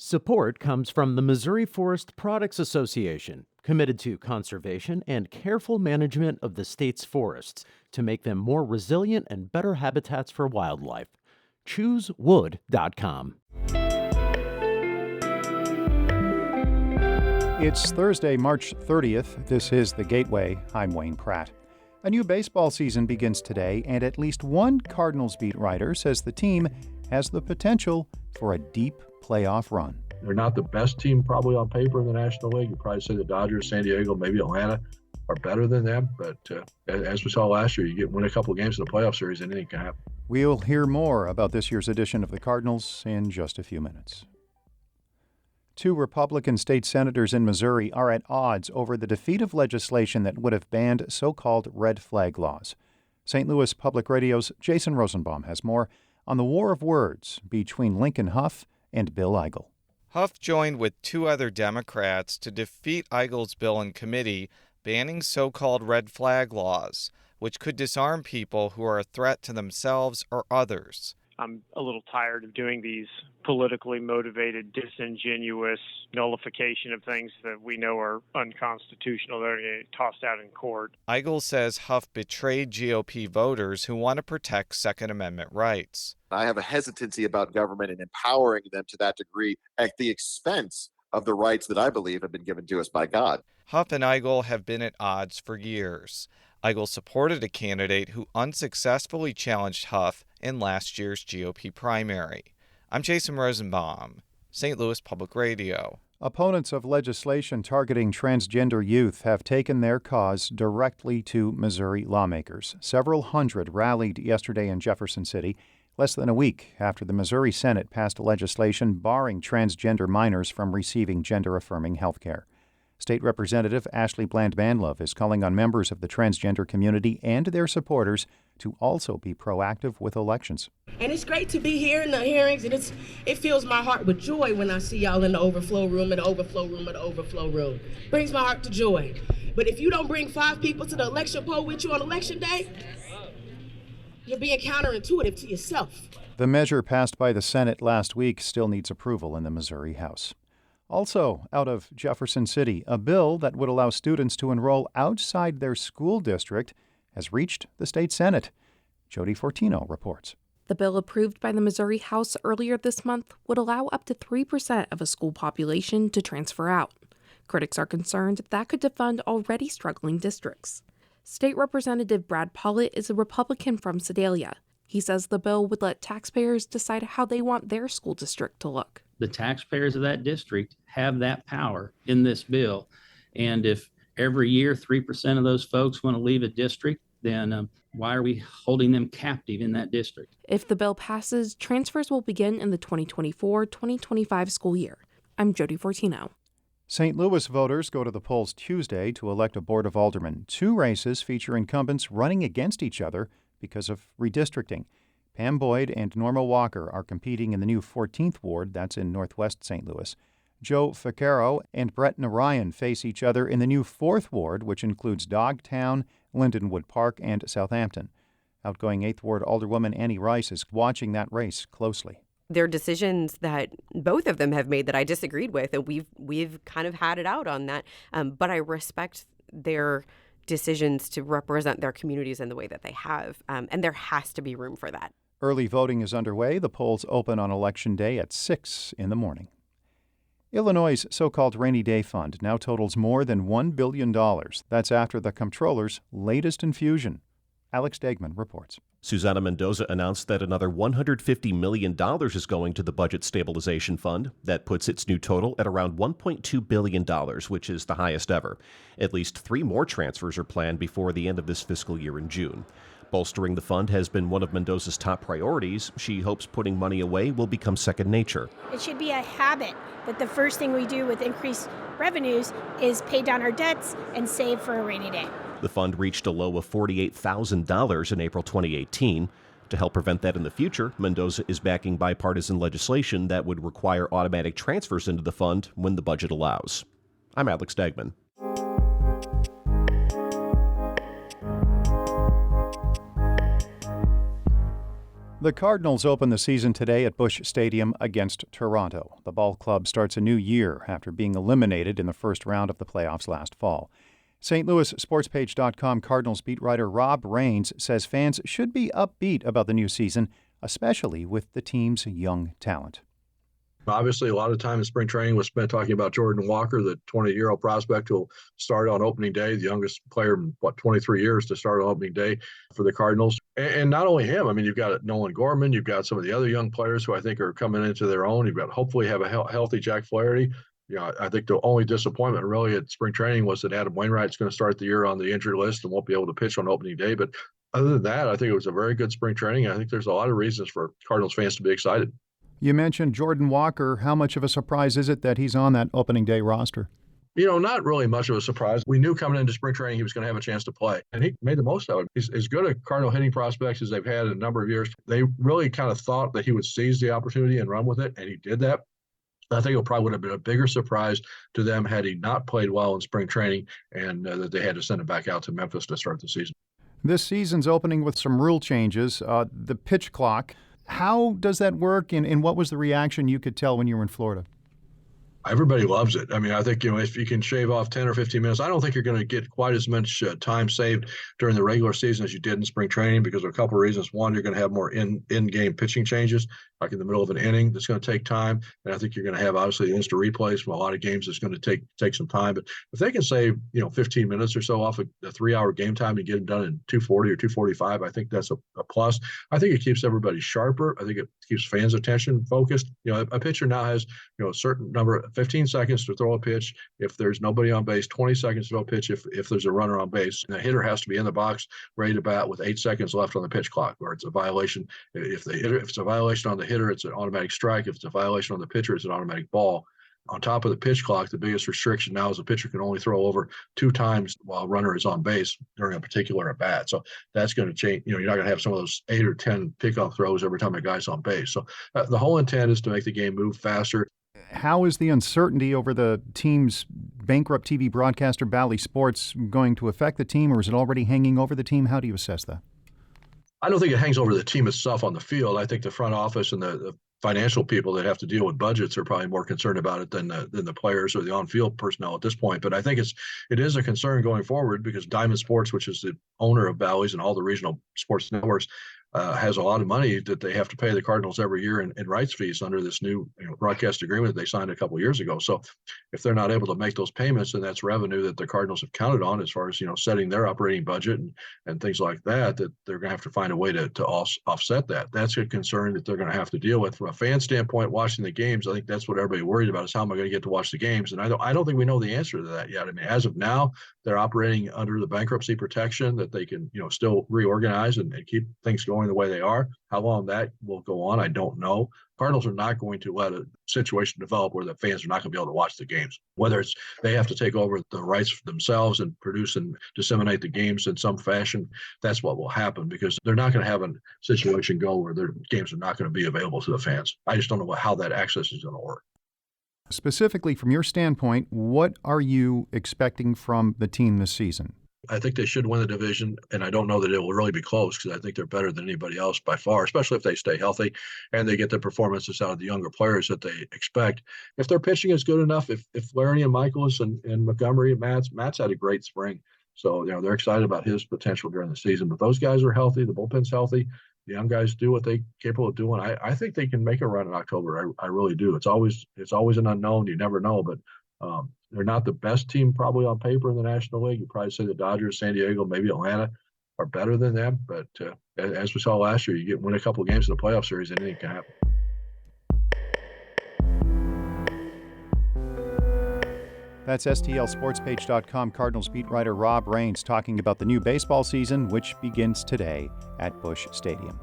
Support comes from the Missouri Forest Products Association, committed to conservation and careful management of the state's forests to make them more resilient and better habitats for wildlife. ChooseWood.com. It's Thursday, March 30th. This is The Gateway. I'm Wayne Pratt. A new baseball season begins today, and at least one Cardinals beat writer says the team has the potential for a deep playoff run. They're not the best team probably on paper in the National League. You'd probably say the Dodgers, San Diego, maybe Atlanta are better than them. But as we saw last year, you win a couple of games in the playoff series, anything can happen. We'll hear more about this year's edition of the Cardinals in just a few minutes. Two Republican state senators in Missouri are at odds over the defeat of legislation that would have banned so-called red flag laws. St. Louis Public Radio's Jason Rosenbaum has more on the war of words between Lincoln Huff and Bill Eigel. Huff joined with two other Democrats to defeat Eigel's bill in committee banning so-called red flag laws, which could disarm people who are a threat to themselves or others. I'm a little tired of doing these politically motivated, disingenuous nullification of things that we know are unconstitutional. They're going to get tossed out in court. Eigel says Huff betrayed GOP voters who want to protect Second Amendment rights. I have a hesitancy about government and empowering them to that degree at the expense of the rights that I believe have been given to us by God. Huff and Eigel have been at odds for years. Eigel supported a candidate who unsuccessfully challenged Huff in last year's GOP primary. I'm Jason Rosenbaum, St. Louis Public Radio. Opponents of legislation targeting transgender youth have taken their cause directly to Missouri lawmakers. Several hundred rallied yesterday in Jefferson City, less than a week after the Missouri Senate passed legislation barring transgender minors from receiving gender-affirming health care. State Representative Ashley Bland-Manlove is calling on members of the transgender community and their supporters to also be proactive with elections. And it's great to be here in the hearings, and it fills my heart with joy when I see y'all in the overflow room and the overflow room and the overflow room. Brings my heart to joy. But if you don't bring 5 people to the election poll with you on election day, you're being counterintuitive to yourself. The measure passed by the Senate last week still needs approval in the Missouri House. Also, out of Jefferson City, a bill that would allow students to enroll outside their school district has reached the state Senate. Jody Fortino reports. The bill approved by the Missouri House earlier this month would allow up to 3% of a school population to transfer out. Critics are concerned that could defund already struggling districts. State Representative Brad Pollitt is a Republican from Sedalia. He says the bill would let taxpayers decide how they want their school district to look. The taxpayers of that district have that power in this bill. And if every year 3% of those folks want to leave a district, then why are we holding them captive in that district? If the bill passes, transfers will begin in the 2024-2025 school year. I'm Jody Fortino. St. Louis voters go to the polls Tuesday to elect a board of aldermen. 2 races feature incumbents running against each other because of redistricting. Pam Boyd and Norma Walker are competing in the new 14th Ward, that's in northwest St. Louis. Joe Ficcaro and Brett Narayan face each other in the new 4th Ward, which includes Dogtown, Lindenwood Park, and Southampton. Outgoing 8th Ward Alderwoman Annie Rice is watching that race closely. There are decisions that both of them have made that I disagreed with, and we've kind of had it out on that. But I respect their decisions to represent their communities in the way that they have, and there has to be room for that. Early voting is underway. The polls open on Election Day at 6 in the morning. Illinois' so-called rainy day fund now totals more than $1 billion. That's after the comptroller's latest infusion. Alex Degman reports. Susana Mendoza announced that another $150 million is going to the Budget Stabilization Fund. That puts its new total at around $1.2 billion, which is the highest ever. At least 3 more transfers are planned before the end of this fiscal year in June. Bolstering the fund has been one of Mendoza's top priorities. She hopes putting money away will become second nature. It should be a habit that the first thing we do with increased revenues is pay down our debts and save for a rainy day. The fund reached a low of $48,000 in April 2018. To help prevent that in the future, Mendoza is backing bipartisan legislation that would require automatic transfers into the fund when the budget allows. I'm Alex Degman. The Cardinals open the season today at Busch Stadium against Toronto. The ball club starts a new year after being eliminated in the first round of the playoffs last fall. St. Louis SportsPage.com Cardinals beat writer Rob Raines says fans should be upbeat about the new season, especially with the team's young talent. Obviously, a lot of time in spring training was spent talking about Jordan Walker, the 20-year-old prospect who will start on opening day, the youngest player in, 23 years to start on opening day for the Cardinals. And not only him, I mean, you've got Nolan Gorman, you've got some of the other young players who I think are coming into their own. You've got hopefully have a healthy Jack Flaherty. I think the only disappointment really at spring training was that Adam Wainwright's going to start the year on the injury list and won't be able to pitch on opening day. But other than that, I think it was a very good spring training. I think there's a lot of reasons for Cardinals fans to be excited. You mentioned Jordan Walker. How much of a surprise is it that he's on that opening day roster? Not really much of a surprise. We knew coming into spring training he was going to have a chance to play, and he made the most of it. He's as good a Cardinal hitting prospects as they've had in a number of years. They really kind of thought that he would seize the opportunity and run with it, and he did that. I think it probably would have been a bigger surprise to them had he not played well in spring training and that they had to send him back out to Memphis to start the season. This season's opening with some rule changes. The pitch clock. How does that work, and what was the reaction you could tell when you were in Florida? Everybody loves it. I mean, I think, if you can shave off 10 or 15 minutes, I don't think you're going to get quite as much time saved during the regular season as you did in spring training because of a couple of reasons. One, you're going to have more in-game pitching changes, like in the middle of an inning. That's going to take time. And I think you're going to have, obviously, instant replays from a lot of games. That's going to take some time. But if they can save, 15 minutes or so off a 3-hour game time and get it done in 2:40 or 2:45, I think that's a plus. I think it keeps everybody sharper. I think it keeps fans' attention focused. A pitcher now has, a certain number, 15 seconds to throw a pitch. If there's nobody on base, 20 seconds to throw a pitch if there's a runner on base. And the hitter has to be in the box ready to bat with 8 seconds left on the pitch clock, or it's a violation. If it's a violation on the hitter, it's an automatic strike. If it's a violation on the pitcher, it's an automatic ball. On top of the pitch clock, the biggest restriction now is a pitcher can only throw over 2 times while a runner is on base during a particular at bat. So that's going to change. You're not going to have some of those 8 or 10 pickoff throws every time a guy's on base. So the whole intent is to make the game move faster. How is the uncertainty over the team's bankrupt TV broadcaster, Bally Sports, going to affect the team, or is it already hanging over the team? How do you assess that? I don't think it hangs over the team itself on the field. I think the front office and the financial people that have to deal with budgets are probably more concerned about it than the players or the on-field personnel at this point. But I think it is a concern going forward because Diamond Sports, which is the owner of Bally's and all the regional sports networks, has a lot of money that they have to pay the Cardinals every year in rights fees under this new broadcast agreement that they signed a couple of years ago. So if they're not able to make those payments, then that's revenue that the Cardinals have counted on as far as setting their operating budget and things like that they're going to have to find a way to offset that. That's a concern that they're going to have to deal with. From a fan standpoint, watching the games, I think that's what everybody worried about is how am I going to get to watch the games? And I don't think we know the answer to that yet. I mean, as of now, they're operating under the bankruptcy protection that they can still reorganize and keep things going the way they are. How long that will go on, I don't know. Cardinals are not going to let a situation develop where the fans are not going to be able to watch the games. Whether it's they have to take over the rights themselves and produce and disseminate the games in some fashion, that's what will happen because they're not going to have a situation go where their games are not going to be available to the fans. I just don't know how that access is going to work. Specifically, from your standpoint, what are you expecting from the team this season? I think they should win the division, and I don't know that it will really be close because I think they're better than anybody else by far, especially if they stay healthy and they get the performances out of the younger players that they expect. If their pitching is good enough, if Flaherty and Michaelis and Montgomery and Matt's had a great spring. So, they're excited about his potential during the season. But those guys are healthy. The bullpen's healthy. The young guys do what they're capable of doing. I think they can make a run in October. I really do. It's always an unknown. You never know, but they're not the best team probably on paper in the National League. You probably say the Dodgers, San Diego, maybe Atlanta are better than them. But as we saw last year, you win a couple of games in the playoff series, anything can happen. That's STLSportsPage.com Cardinals beat writer Rob Raines talking about the new baseball season, which begins today at Busch Stadium.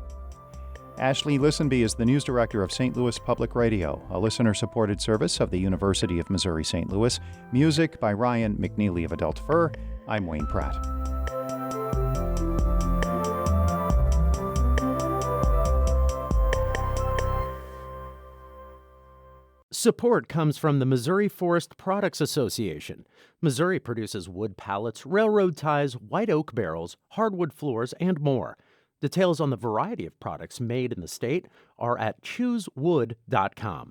Ashley Lisenby is the news director of St. Louis Public Radio, a listener-supported service of the University of Missouri-St. Louis. Music by Ryan McNeely of Adult Fur. I'm Wayne Pratt. Support comes from the Missouri Forest Products Association. Missouri produces wood pallets, railroad ties, white oak barrels, hardwood floors, and more. Details on the variety of products made in the state are at choosewood.com.